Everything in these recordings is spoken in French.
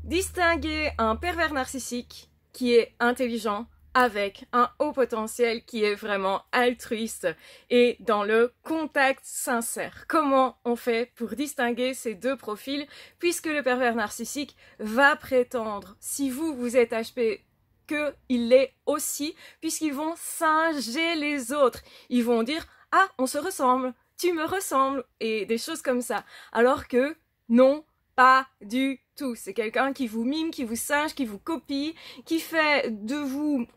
Distinguer un pervers narcissique qui est intelligent avec un haut potentiel qui est vraiment altruiste et dans le contact sincère. Comment on fait pour distinguer ces deux profils puisque le pervers narcissique va prétendre, si vous êtes HP, qu'il l'est aussi, puisqu'ils vont singer les autres. Ils vont dire « Ah, on se ressemble, tu me ressembles » et des choses comme ça. Alors que non, pas du tout. C'est quelqu'un qui vous mime, qui vous singe, qui vous copie, qui fait de vous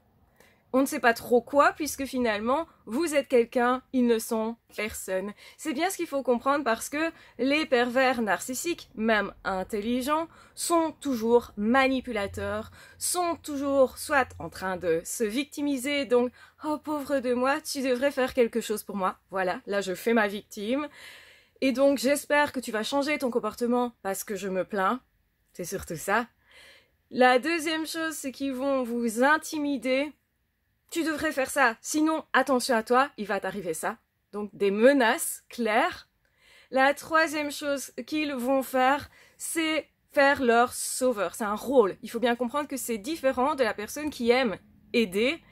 on ne sait pas trop quoi, puisque finalement, vous êtes quelqu'un, ils ne sont personne. C'est bien ce qu'il faut comprendre parce que les pervers narcissiques, même intelligents, sont toujours manipulateurs, sont toujours soit en train de se victimiser, donc « Oh pauvre de moi, tu devrais faire quelque chose pour moi. » Voilà, là je fais ma victime. Et donc j'espère que tu vas changer ton comportement parce que je me plains. C'est surtout ça. La deuxième chose, c'est qu'ils vont vous intimider. Tu devrais faire ça, sinon attention à toi, il va t'arriver ça. Donc des menaces claires. La troisième chose qu'ils vont faire, c'est faire leur sauveur. C'est un rôle. Il faut bien comprendre que c'est différent de la personne qui aime aider,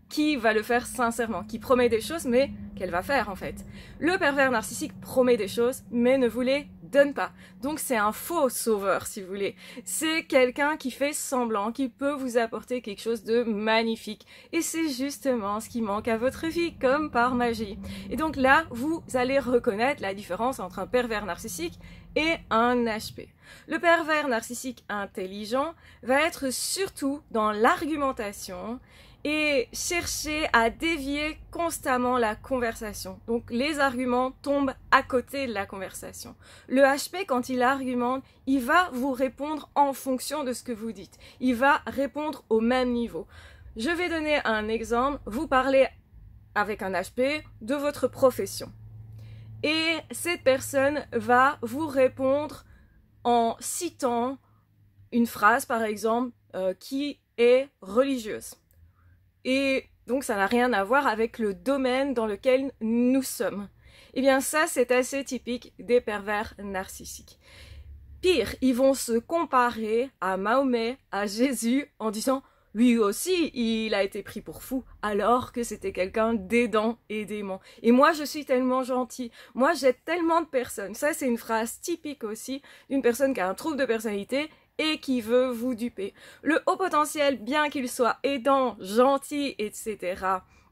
qui va le faire sincèrement, qui promet des choses, mais qu'elle va faire en fait. Le pervers narcissique promet des choses, mais ne vous les donne pas. Donc c'est un faux sauveur, si vous voulez. C'est quelqu'un qui fait semblant, qui peut vous apporter quelque chose de magnifique. Et c'est justement ce qui manque à votre vie, comme par magie. Et donc là, vous allez reconnaître la différence entre un pervers narcissique et un HP. Le pervers narcissique intelligent va être surtout dans l'argumentation et chercher à dévier constamment la conversation. Donc les arguments tombent à côté de la conversation. Le HP, quand il argumente, il va vous répondre en fonction de ce que vous dites. Il va répondre au même niveau. Je vais donner un exemple. Vous parlez avec un HP de votre profession. Et cette personne va vous répondre en citant une phrase, par exemple, qui est religieuse. Et donc ça n'a rien à voir avec le domaine dans lequel nous sommes. Eh bien ça, c'est assez typique des pervers narcissiques. Pire, ils vont se comparer à Mahomet, à Jésus, en disant « lui aussi, il a été pris pour fou, alors que c'était quelqu'un d'aidant et d'aimant. Et moi, je suis tellement gentil. Moi, j'aide tellement de personnes. » Ça, c'est une phrase typique aussi d'une personne qui a un trouble de personnalité et qui veut vous duper. Le haut potentiel, bien qu'il soit aidant, gentil, etc.,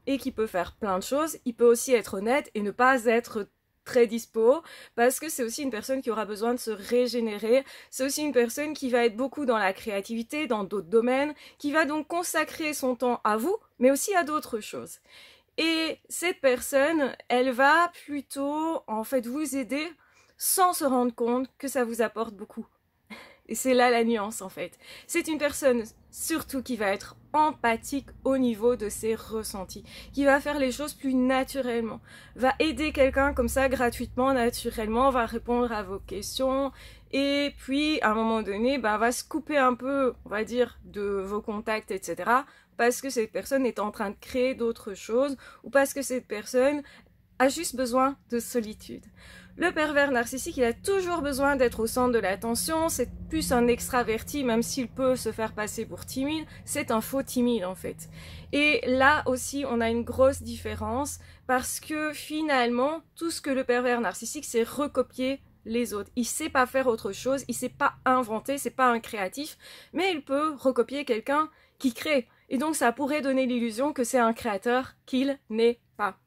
et qui peut faire plein de choses, il peut aussi être honnête et ne pas être très dispo, parce que c'est aussi une personne qui aura besoin de se régénérer, c'est aussi une personne qui va être beaucoup dans la créativité, dans d'autres domaines, qui va donc consacrer son temps à vous, mais aussi à d'autres choses. Et cette personne, elle va plutôt, en fait, vous aider sans se rendre compte que ça vous apporte beaucoup. Et c'est là la nuance en fait. C'est une personne surtout qui va être empathique au niveau de ses ressentis, qui va faire les choses plus naturellement, va aider quelqu'un comme ça gratuitement, naturellement, va répondre à vos questions et puis à un moment donné, va se couper un peu, on va dire, de vos contacts, etc. parce que cette personne est en train de créer d'autres choses ou parce que cette personne a juste besoin de solitude. Le pervers narcissique, il a toujours besoin d'être au centre de l'attention, c'est plus un extraverti, même s'il peut se faire passer pour timide, c'est un faux timide en fait. Et là aussi, on a une grosse différence, parce que finalement, tout ce que le pervers narcissique, c'est recopier les autres. Il sait pas faire autre chose, il sait pas inventer, c'est pas un créatif, mais il peut recopier quelqu'un qui crée. Et donc ça pourrait donner l'illusion que c'est un créateur qu'il n'est pas.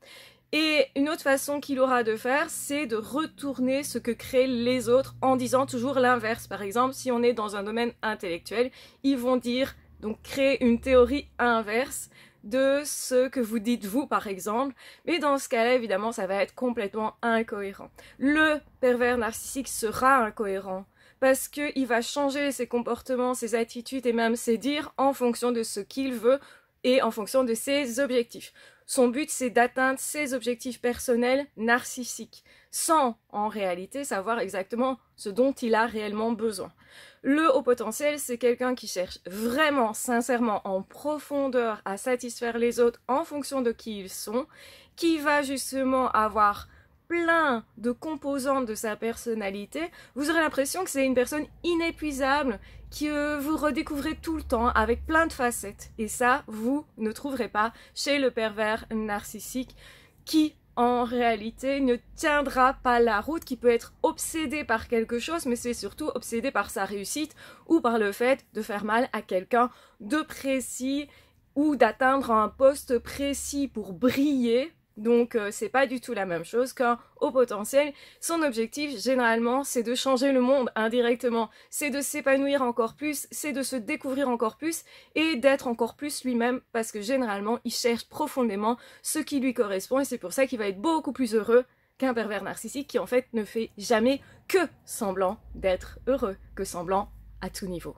Et une autre façon qu'il aura de faire, c'est de retourner ce que créent les autres en disant toujours l'inverse. Par exemple, si on est dans un domaine intellectuel, ils vont dire, donc créer une théorie inverse de ce que vous dites vous, par exemple. Mais dans ce cas-là, évidemment, ça va être complètement incohérent. Le pervers narcissique sera incohérent parce qu'il va changer ses comportements, ses attitudes et même ses dires en fonction de ce qu'il veut et en fonction de ses objectifs. Son but, c'est d'atteindre ses objectifs personnels narcissiques, sans, en réalité, savoir exactement ce dont il a réellement besoin. Le haut potentiel, c'est quelqu'un qui cherche vraiment, sincèrement, en profondeur à satisfaire les autres en fonction de qui ils sont, qui va justement avoir plein de composantes de sa personnalité, vous aurez l'impression que c'est une personne inépuisable, que vous redécouvrez tout le temps avec plein de facettes. Et ça, vous ne trouverez pas chez le pervers narcissique qui, en réalité, ne tiendra pas la route, qui peut être obsédé par quelque chose, mais c'est surtout obsédé par sa réussite ou par le fait de faire mal à quelqu'un de précis ou d'atteindre un poste précis pour briller. Donc c'est pas du tout la même chose qu'un haut potentiel. Son objectif généralement c'est de changer le monde indirectement, c'est de s'épanouir encore plus, c'est de se découvrir encore plus et d'être encore plus lui-même, parce que généralement il cherche profondément ce qui lui correspond et c'est pour ça qu'il va être beaucoup plus heureux qu'un pervers narcissique qui en fait ne fait jamais que semblant d'être heureux, que semblant à tout niveau.